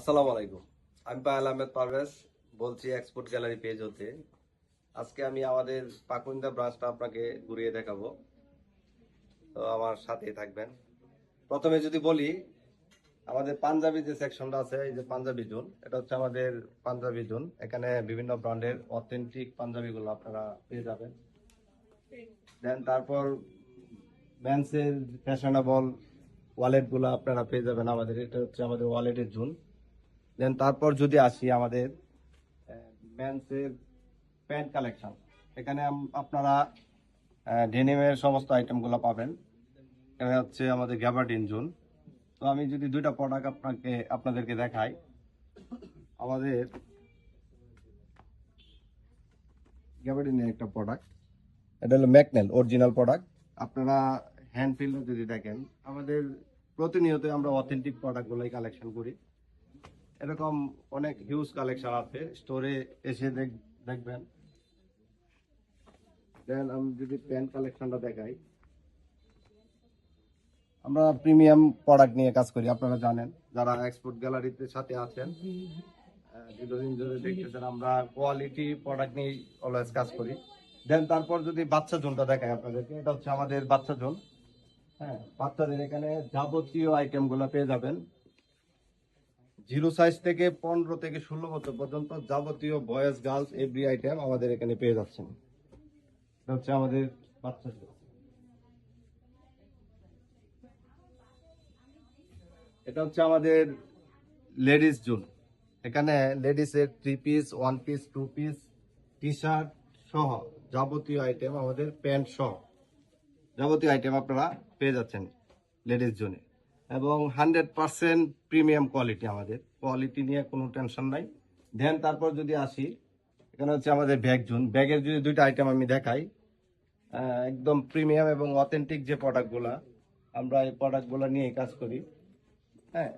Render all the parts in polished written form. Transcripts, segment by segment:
আসসালামু আলাইকুম। আমি পায়েল আহমেদ পারভেজ বলছি এক্সপোর্ট গ্যালারি পেজ হতে। আজকে আমি আমাদের পাকুন্দা ব্রাঞ্চটা আপনাকে ঘুরিয়ে দেখাবো, তো আমার সাথেই থাকবেন। প্রথমে যদি বলি, আমাদের পাঞ্জাবি যে সেকশনটা আছে, এই যে পাঞ্জাবি জোন, এটা হচ্ছে আমাদের পাঞ্জাবি জোন। এখানে বিভিন্ন ব্র্যান্ডের অথেন্টিক পাঞ্জাবিগুলো আপনারা পেয়ে যাবেন। দেন তারপর মেন্সের ফ্যাশনেবল ওয়ালেটগুলো আপনারা পেয়ে যাবেন আমাদের। এটা হচ্ছে আমাদের ওয়ালেটের জোন। দেন তারপর যদি আসি আমাদের মেন্সের প্যান্ট কালেকশন, এখানে আপনারা ডেনিমের সমস্ত আইটেমগুলো পাবেন। এখানে হচ্ছে আমাদের গ্যাবার্ডিন জোন। তো আমি যদি দুইটা প্রোডাক্ট আপনাদেরকে দেখাই, আমাদের গ্যাবার্ডিনের একটা প্রোডাক্ট, এটা হলো ম্যাকনেল অরিজিনাল প্রোডাক্ট। আপনারা হ্যান্ড ফিল্ড যদি দেখেন, আমাদের প্রতিনিয়ত আমরা অথেন্টিক প্রোডাক্টগুলোই কালেকশন করি। এরকম অনেক হিউজ কালেকশন আছে, স্টোরে এসে দেখবেন। দেন আমি যদি প্যান্ট কালেকশনটা দেখাই, আমরা প্রিমিয়াম প্রোডাক্ট নিয়ে কাজ করি। আপনারা জানেন, যারা এক্সপোর্ট গ্যালারিতে সাথে আছেন, দীর্ঘদিন ধরে দেখতেছেন, আমরা কোয়ালিটি প্রোডাক্ট নিয়ে অলওয়েজ কাজ করি। দেন তারপর যদি বাচ্চা জোনটা দেখাই আপনাদেরকে, এটা হচ্ছে আমাদের বাচ্চা জোন। হ্যাঁ, বাচ্চাদের এখানে যাবতীয় আইটেম গুলো পেয়ে যাবেন। 0 সাইজ থেকে 15 থেকে 16 বছর পর্যন্ত যাবতীয় বয়েজ গার্লস এভরি আইটেম আমাদের এখানে পেয়ে যাচ্ছেন। এটা হচ্ছে আমাদের বাচ্চা জোন। এটা হচ্ছে আমাদের লেডিস জোন। এখানে লেডিসের 3 piece, 1 piece, 2 piece, T shirt সহ যাবতীয় আইটেম, আমাদের প্যান্ট সহ যাবতীয় আইটেম আপনারা পেয়ে যাচ্ছেন লেডিস জোনে। এবং 100% প্রিমিয়াম কোয়ালিটি, আমাদের কোয়ালিটি নিয়ে কোনো টেনশন নাই। দেন তারপর যদি আসি, এখানে হচ্ছে আমাদের ব্যাগ জোন। ব্যাগের যদি দুইটা আইটেম আমি দেখাই, একদম প্রিমিয়াম এবং অথেন্টিক যে প্রোডাক্টগুলা, আমরা এই প্রোডাক্টগুলো নিয়ে কাজ করি। হ্যাঁ,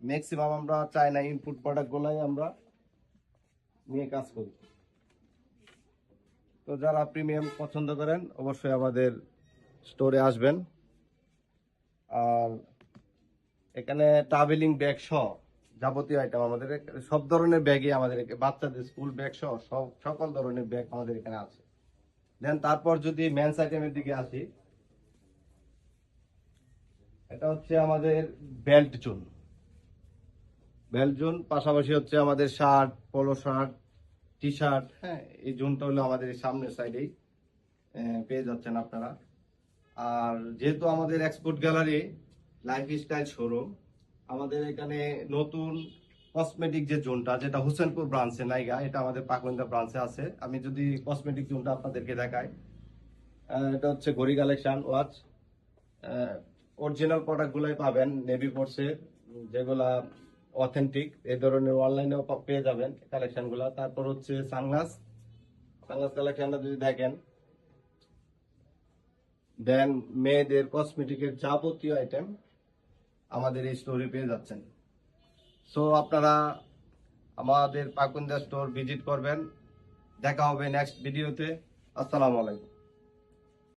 ম্যাক্সিমাম আমরা চাইনা ইনপুট প্রোডাক্টগুলাই আমরা নিয়ে কাজ করি। তো যারা প্রিমিয়াম পছন্দ করেন, অবশ্যই আমাদের স্টোরে আসবেন। আর এখানে ট্রাভেলিং ব্যাগ সহ যাবতীয় আইটেম আমাদের সব ধরনের ব্যাগই আমাদের বাচ্চাদের স্কুল ব্যাগ সহ সকল ধরনের ব্যাগ আমাদের এখানে আছে। দেন তারপর যদি মেন্স আইটেমের দিকে আসি, এটা হচ্ছে আমাদের বেল্ট জোন। বেল্ট জোন পাশাপাশি হচ্ছে আমাদের shirt, polo shirt, T shirt. হ্যাঁ, এই জোনটা হলো আমাদের সামনের সাইডেই পেয়ে যাচ্ছেন আপনারা। আর যেহেতু আমাদের এক্সপোর্ট গ্যালারি লাইফস্টাইল শোরুম, আমাদের এখানে নতুন কসমেটিক যে জোনটা, যেটা হোসেনপুর ব্রাঞ্চে নাইগা, এটা আমাদের পাকুন্দা ব্রাঞ্চে আছে। আমি যদি কসমেটিক জোনটা আপনাদেরকে দেখাই, এটা হচ্ছে ঘড়ি কালেকশন, ওয়াচ, অরিজিনাল প্রোডাক্ট গুলাই পাবেন নেভি ফোর্সের, যেগুলা অথেন্টিক। এই ধরনের অনলাইনেও পেয়ে যাবেন কালেকশন গুলা। তারপর হচ্ছে সানগ্লাস কালেকশনটা যদি দেখেন, দেন মেয়েদের কসমেটিকের যাবতীয় আইটেম আমাদের এই স্টোরে পেয়ে যাচ্ছেন। সো আপনারা আমাদের পাকুন্দা স্টোর ভিজিট করবেন। দেখা হবে নেক্সট ভিডিওতে। আসসালামু আলাইকুম।